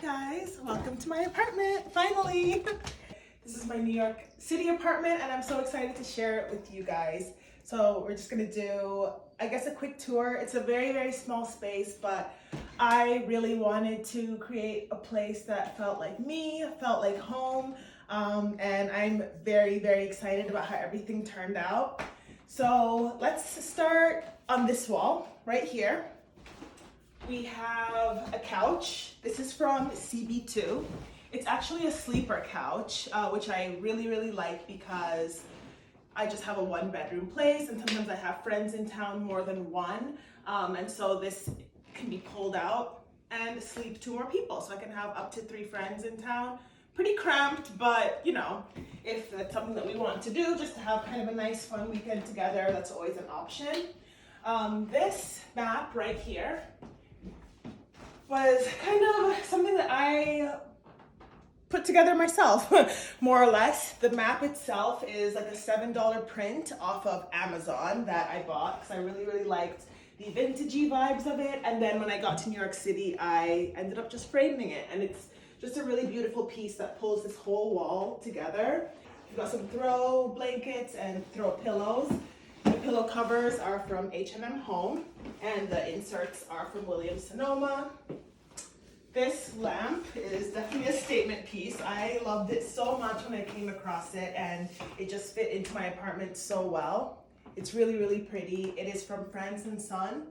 guys, welcome to my apartment, finally. This is my New York City apartment and I'm so excited to share it with you guys. So we're just gonna do, I guess, a quick tour. It's a very, very small space, but I really wanted to create a place that felt like me, felt like home, and I'm very, very excited about how everything turned out. So let's start on this wall right here. We have a couch. This is from CB2. It's actually a sleeper couch, which I really, really like because I just have a one-bedroom place and sometimes I have friends in town, more than one. And so this can be pulled out and sleep two more people. So I can have up to 3 friends in town. Pretty cramped, but you know, if that's something that we want to do, just to have kind of a nice fun weekend together, that's always an option. This map right here was kind of something that I put together myself, more or less. The map itself is like a $7 print off of Amazon that I bought because I really, really liked the vintagey vibes of it. And then when I got to New York City, I ended up just framing it. And it's just a really beautiful piece that pulls this whole wall together. We've got some throw blankets and throw pillows. The pillow covers are from H&M Home and the inserts are from Williams-Sonoma. This lamp is definitely a statement piece. I loved it so much when I came across it and it just fit into my apartment so well. It's really, really pretty. It is from France & Son,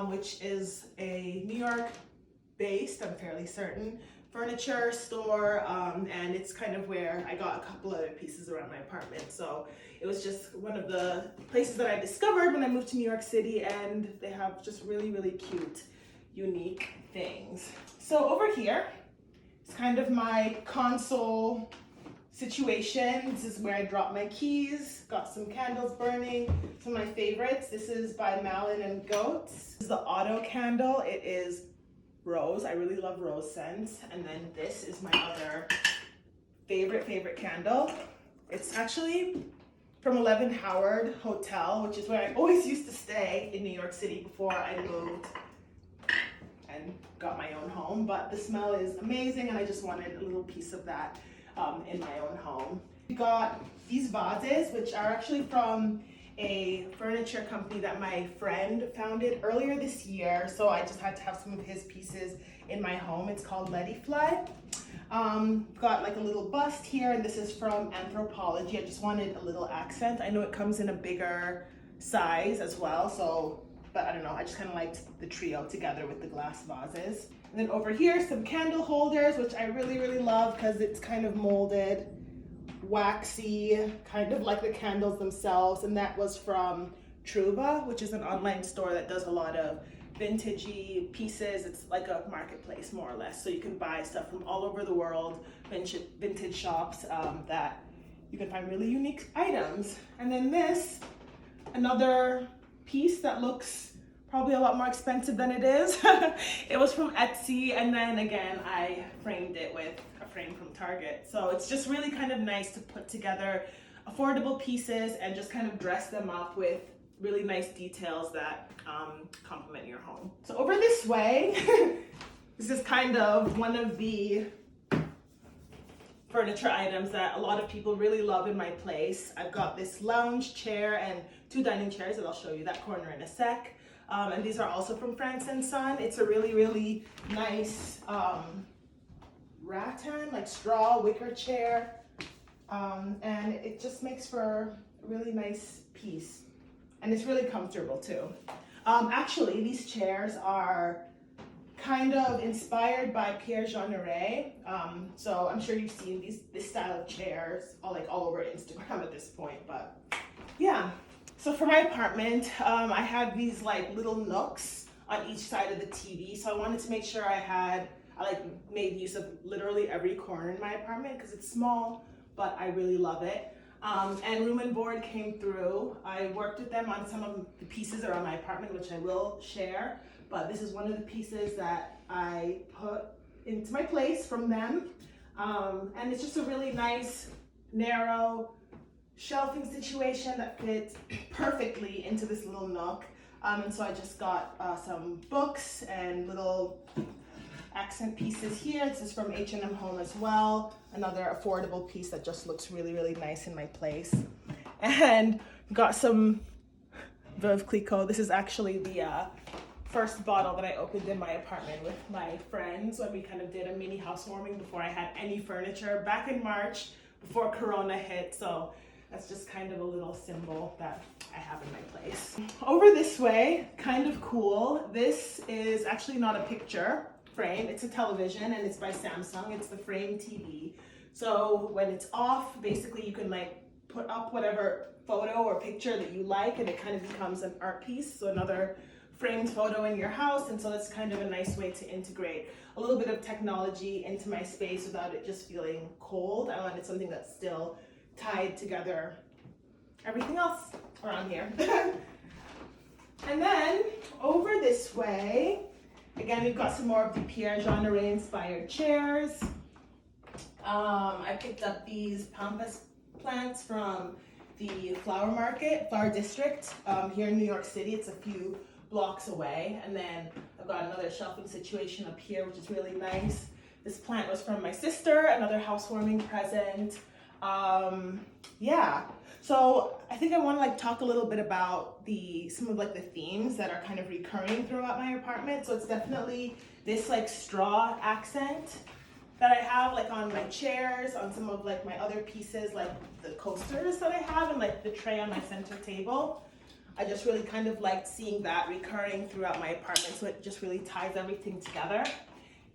which is a New York based, I'm fairly certain, furniture store, and it's kind of where I got a couple other pieces around my apartment. So it was just one of the places that I discovered when I moved to New York City, and they have just really, really cute, unique things. So over here, it's kind of my console situation. This is where I drop my keys, got some candles burning, some of my favorites. This is by MILLENNIELLE. This is the auto candle. It is rose. I really love rose scents. And then this is my other favorite candle. It's actually from 11 Howard Hotel, which is where I always used to stay in New York City before I moved and got my own home. But the smell is amazing and I just wanted a little piece of that in my own home. We got these vases, which are actually from a furniture company that my friend founded earlier this year. So I just had to have some of his pieces in my home. It's called Letty Fly. Got like a little bust here, and this is from Anthropology. I just wanted a little accent. I know it comes in a bigger size as well, so, but I don't know, I just kind of liked the trio together with the glass vases. And then over here, some candle holders, which I really, really love because it's kind of molded, waxy, kind of like the candles themselves. And that was from Truba, which is an online store that does a lot of vintagey pieces. It's like a marketplace, more or less. So you can buy stuff from all over the world, vintage shops that you can find really unique items. And then this, another piece that looks probably a lot more expensive than it is. It was from Etsy, and then again I framed it with a frame from Target. So it's just really kind of nice to put together affordable pieces and just kind of dress them up with really nice details that complement your home. So over this way, this is kind of one of the furniture items that a lot of people really love in my place. I've got this lounge chair and 2 dining chairs, and I'll show you that corner in a sec. And these are also from France & Son. It's a really, really nice rattan, like straw wicker chair. And it just makes for a really nice piece. And it's really comfortable too. Actually, these chairs are kind of inspired by Pierre Jeanneret. So I'm sure you've seen this style of chairs all over Instagram at this point, but yeah. So for my apartment, I had these like little nooks on each side of the TV. So I wanted to make sure I made use of literally every corner in my apartment because it's small, but I really love it. And Room and Board came through. I worked with them on some of the pieces around my apartment, which I will share, but this is one of the pieces that I put into my place from them. And it's just a really nice, narrow shelving situation that fits perfectly into this little nook. And so I just got some books and little accent pieces here. This is from H&M Home as well. Another affordable piece that just looks really, really nice in my place. And got some Veuve Clicquot. This is actually the first bottle that I opened in my apartment with my friends when we kind of did a mini housewarming before I had any furniture back in March before Corona hit. So that's just kind of a little symbol that I have in my place. Over this way, kind of cool. This is actually not a picture frame, it's a television, and it's by Samsung. It's the Frame TV. So when it's off, basically you can like put up whatever photo or picture that you like, and it kind of becomes an art piece. So another framed photo in your house. And so that's kind of a nice way to integrate a little bit of technology into my space without it just feeling cold. I wanted something that's still tied together everything else around here. And then over this way, again, we've got some more of the Pierre Jean Rey inspired chairs. I picked up these pampas plants from the flower district here in New York City. It's a few blocks away. And then I've got another shelving situation up here, which is really nice. This plant was from my sister, another housewarming present. Yeah, so I think I want to like talk a little bit about some of like the themes that are kind of recurring throughout my apartment. So it's definitely this like straw accent that I have like on my chairs, on some of like my other pieces, like the coasters that I have, and like the tray on my center table. I just really kind of liked seeing that recurring throughout my apartment, so it just really ties everything together.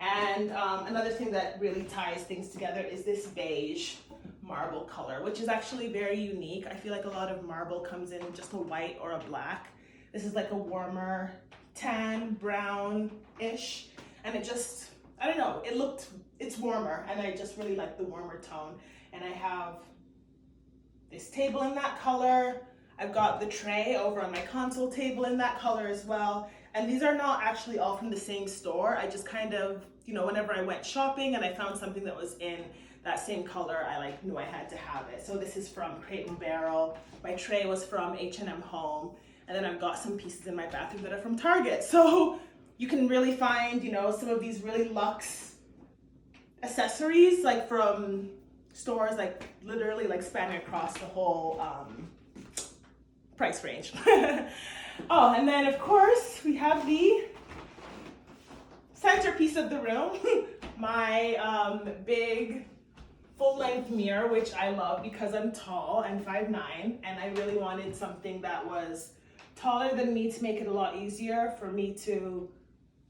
And another thing that really ties things together is this beige marble color, which is actually very unique. I feel like a lot of marble comes in just a white or a black. This is like a warmer tan, brown-ish, and it just, I don't know, it's warmer, and I just really like the warmer tone. And I have this table in that color. I've got the tray over on my console table in that color as well. And these are not actually all from the same store. I just kind of, you know, whenever I went shopping and I found something that was in that same color, I like knew I had to have it. So this is from Crate & Barrel. My tray was from H&M Home. And then I've got some pieces in my bathroom that are from Target. So you can really find, you know, some of these really luxe accessories like from stores like literally like spanning across the whole price range. Oh, and then of course we have the centerpiece of the room, my big full-length mirror, which I love because I'm tall. I'm 5'9", and I really wanted something that was taller than me to make it a lot easier for me to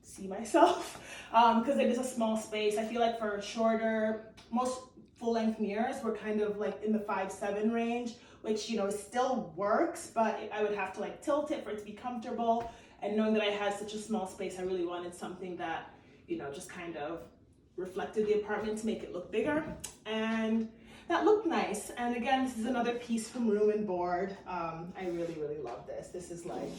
see myself, because it is a small space. I feel like for shorter, most full-length mirrors were kind of like in the 5'7" range, which, you know, still works, but I would have to like tilt it for it to be comfortable. And knowing that I had such a small space, I really wanted something that, you know, just kind of reflected the apartment to make it look bigger. And that looked nice. And again, this is another piece from Room and Board. I really, really love this. This is like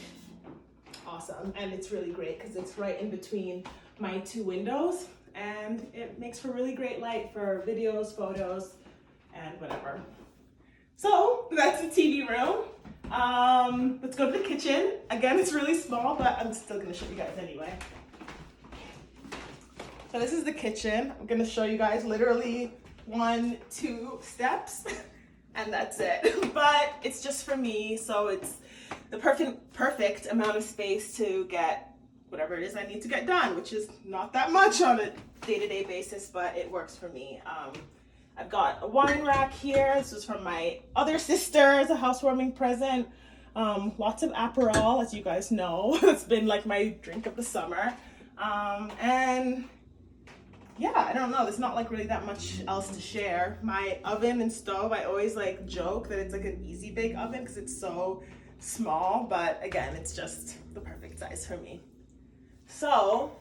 awesome. And it's really great because it's right in between my two windows, and it makes for really great light for videos, photos, and whatever. So that's the TV room. Let's go to the kitchen. Again, it's really small, but I'm still gonna show you guys anyway. So this is the kitchen. I'm gonna show you guys literally 1-2 steps, and that's it. But it's just for me, so it's the perfect amount of space to get whatever it is I need to get done, which is not that much on a day-to-day basis, but it works for me. I've got a wine rack here. This was from my other sister as a housewarming present. Lots of Aperol, as you guys know. It's been like my drink of the summer. And yeah, I don't know. There's not like really that much else to share. My oven and stove, I always like joke that it's like an easy bake oven because it's so small, but again, it's just the perfect size for me. So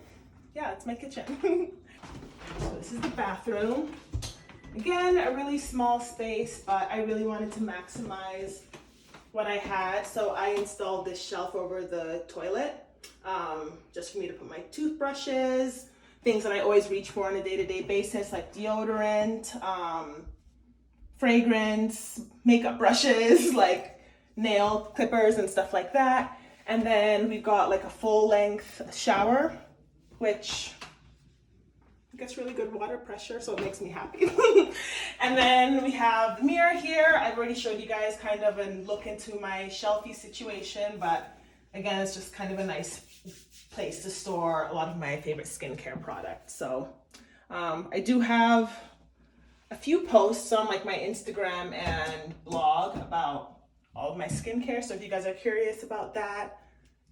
yeah, it's my kitchen. So this is the bathroom. Again, a really small space, but I really wanted to maximize what I had. So I installed this shelf over the toilet, just for me to put my toothbrushes, things that I always reach for on a day-to-day basis, like deodorant, fragrance, makeup brushes, like nail clippers and stuff like that. And then we've got like a full-length shower, which gets really good water pressure, so it makes me happy. And then we have the mirror here. I've already showed you guys kind of a look into my shelfie situation, but again, it's just kind of a nice place to store a lot of my favorite skincare products. So I do have a few posts on like my Instagram and blog about all of my skincare. So if you guys are curious about that,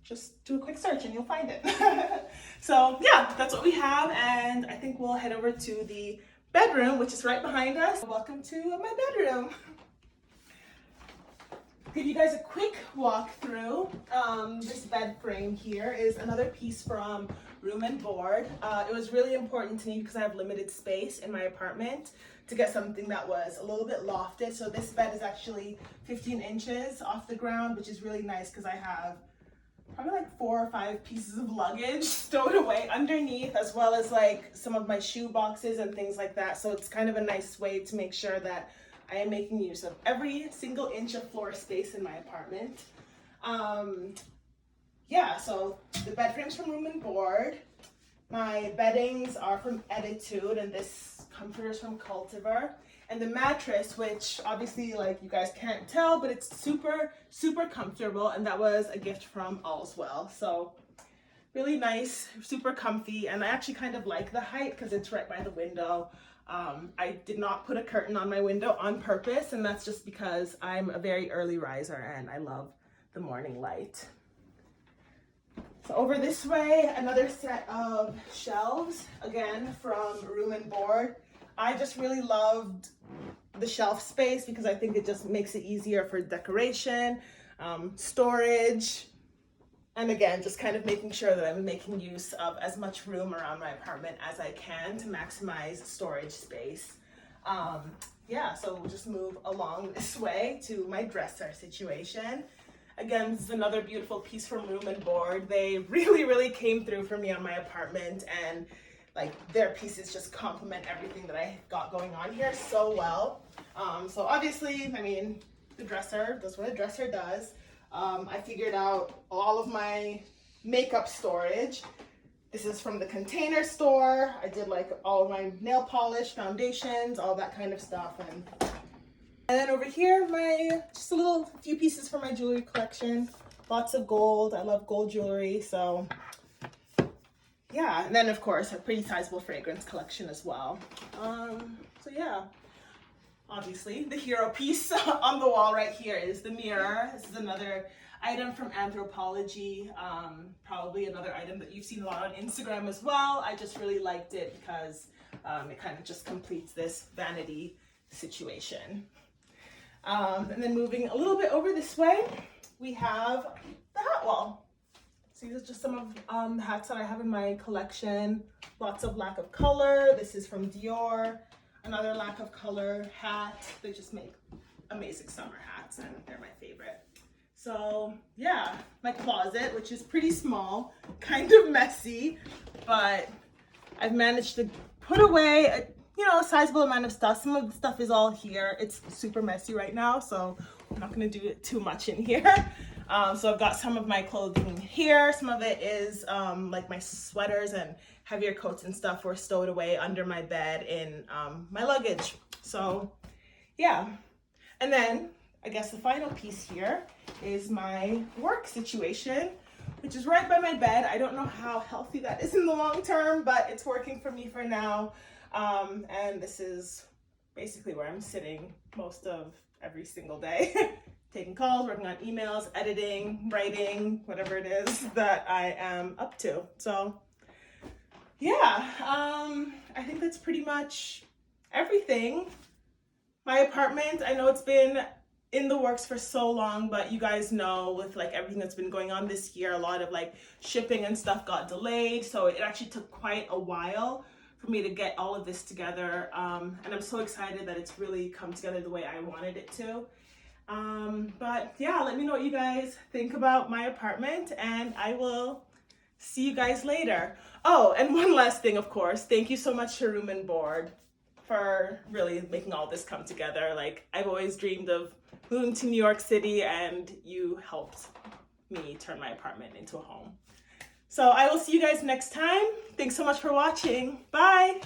just do a quick search and you'll find it. So yeah, that's what we have. And I think we'll head over to the bedroom, which is right behind us. Welcome to my bedroom. Give you guys a quick walkthrough. This bed frame here is another piece from Room and Board. It was really important to me because I have limited space in my apartment to get something that was a little bit lofted. So this bed is actually 15 inches off the ground, which is really nice because I have probably like 4 or 5 pieces of luggage stowed away underneath, as well as like some of my shoe boxes and things like that. So it's kind of a nice way to make sure that I am making use of every single inch of floor space in my apartment. Yeah, so the bed frame's from Room and Board. My beddings are from Attitude, and this comforter is from Cultivar. And the mattress, which obviously like you guys can't tell, but it's super, super comfortable. And that was a gift from Allswell. So really nice, super comfy. And I actually kind of like the height because it's right by the window. I did not put a curtain on my window on purpose, and that's just because I'm a very early riser and I love the morning light. So over this way, another set of shelves, again from Room and Board. I just really loved the shelf space because I think it just makes it easier for decoration, storage, and again, just kind of making sure that I'm making use of as much room around my apartment as I can to maximize storage space. Yeah, so we'll just move along this way to my dresser situation. Again, this is another beautiful piece from Room and Board. They really, really came through for me on my apartment, and like their pieces just complement everything that I got going on here so well. So obviously, I mean, the dresser does what a dresser does. I figured out all of my makeup storage. This is from the Container Store. I did like all of my nail polish, foundations, all that kind of stuff. And then over here, just a few pieces for my jewelry collection. Lots of gold. I love gold jewelry, so yeah. And then of course, a pretty sizable fragrance collection as well. So yeah. Obviously, the hero piece on the wall right here is the mirror. This is another item from Anthropology, probably another item that you've seen a lot on Instagram as well. I just really liked it because it kind of just completes this vanity situation. And then moving a little bit over this way, we have the hat wall. So these are just some of the hats that I have in my collection. Lots of lack of color. This is from Dior. Another lack of color hat. They just make amazing summer hats and they're my favorite. So yeah, my closet, which is pretty small, kind of messy, but I've managed to put away a sizable amount of stuff. Some of the stuff is all here. It's super messy right now, so I'm not gonna do it too much in here. So I've got some of my clothing here. Some of it is like my sweaters and heavier coats and stuff were stowed away under my bed in my luggage. So yeah. And then I guess the final piece here is my work situation, which is right by my bed. I don't know how healthy that is in the long term, but it's working for me for now. And this is basically where I'm sitting most of every single day. Taking calls, working on emails, editing, writing, whatever it is that I am up to. So yeah, I think that's pretty much everything. My apartment, I know it's been in the works for so long, but you guys know with like everything that's been going on this year, a lot of like shipping and stuff got delayed. So it actually took quite a while for me to get all of this together. And I'm so excited that it's really come together the way I wanted it to. But yeah, let me know what you guys think about my apartment, and I will see you guys later. Oh, and one last thing, of course, thank you so much to Room and Board for really making all this come together. Like, I've always dreamed of moving to New York City, and you helped me turn my apartment into a home. So I will see you guys next time. Thanks so much for watching. Bye.